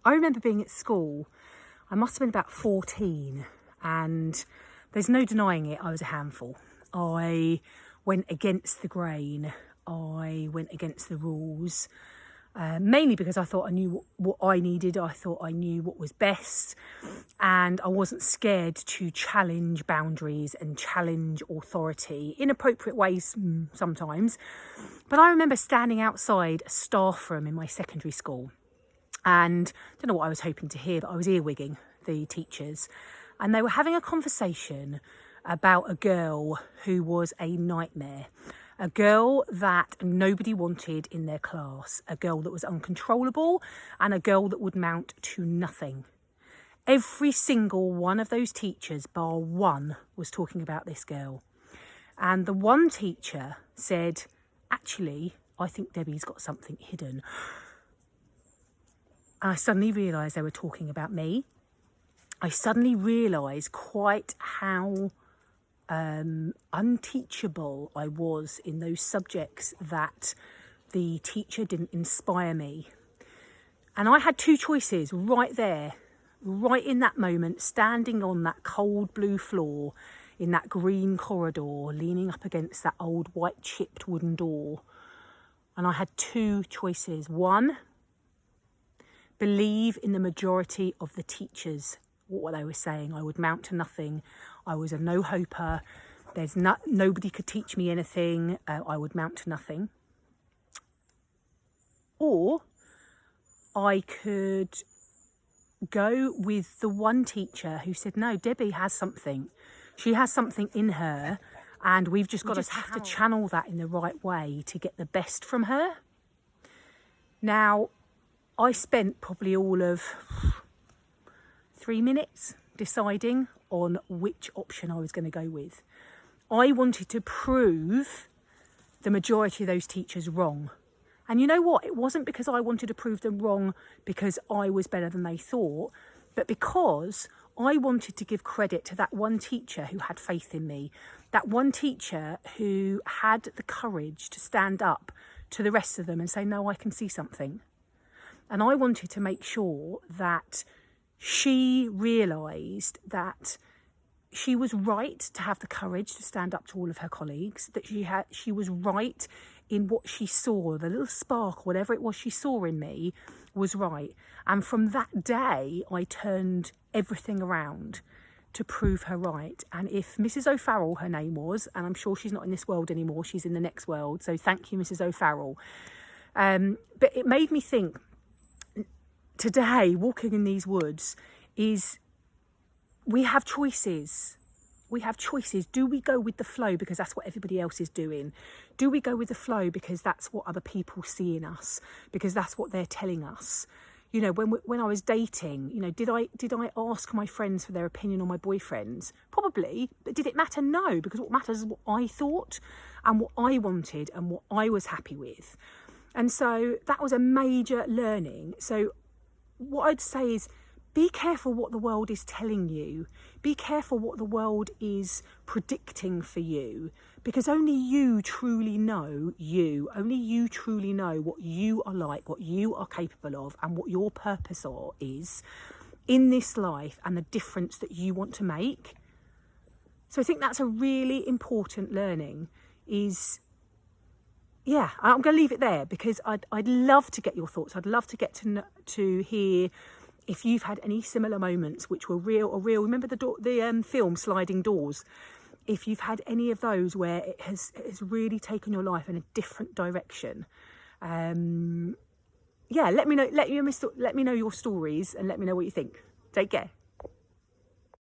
I remember being at school, I must have been about 14, and there's no denying it, I was a handful. I went against the grain, I went against the rules, mainly because I thought I knew what I needed, I thought I knew what was best, and I wasn't scared to challenge boundaries and challenge authority in appropriate ways sometimes. But I remember standing outside a staff room in my secondary school, and I don't know what I was hoping to hear, but I was earwigging the teachers, and they were having a conversation about a girl who was a nightmare, a girl that nobody wanted in their class, a girl that was uncontrollable, and a girl that would mount to nothing. Every single one of those teachers, bar one, was talking about this girl. And the one teacher said, actually, I think Debbie's got something hidden. And I suddenly realised they were talking about me. I suddenly realised quite how unteachable I was in those subjects that the teacher didn't inspire me. And I had two choices right there, right in that moment, standing on that cold blue floor in that green corridor, leaning up against that old white chipped wooden door. And I had two choices. One, believe in the majority of the teachers, what they were saying. I would mount to nothing. I was a no-hoper. Nobody could teach me anything. I would mount to nothing. Or I could go with the one teacher who said, no, Debbie has something. She has something in her, and we've just got to have to channel that in the right way to get the best from her. Now, I spent probably all of 3 minutes deciding on which option I was going to go with. I wanted to prove the majority of those teachers wrong. And you know what? It wasn't because I wanted to prove them wrong because I was better than they thought, but because I wanted to give credit to that one teacher who had faith in me, that one teacher who had the courage to stand up to the rest of them and say, no, I can see something. And I wanted to make sure that she realised that she was right to have the courage to stand up to all of her colleagues, that she was right in what she saw, the little spark, whatever it was she saw in me was right. And from that day, I turned everything around to prove her right. And if Mrs. O'Farrell, her name was, and I'm sure she's not in this world anymore, she's in the next world, so thank you, Mrs. O'Farrell. But it made me think, today, walking in these woods, is we have choices. We have choices. Do we go with the flow because that's what everybody else is doing? Do we go with the flow because that's what other people see in us? Because that's what they're telling us? You know, when I was dating, you know, did I ask my friends for their opinion on my boyfriends? Probably, but did it matter? No, because what matters is what I thought and what I wanted and what I was happy with. And so that was a major learning. So what I'd say is, be careful what the world is telling you. Be careful what the world is predicting for you, because only you truly know you. Only you truly know what you are like, what you are capable of, and what your purpose is in this life and the difference that you want to make. So I think that's a really important learning is, yeah, I'm going to leave it there because I'd love to get your thoughts. I'd love to get to hear if you've had any similar moments which were real or real. Remember the film Sliding Doors? If you've had any of those where it has really taken your life in a different direction, yeah, let me know. Let me know your stories and let me know what you think. Take care.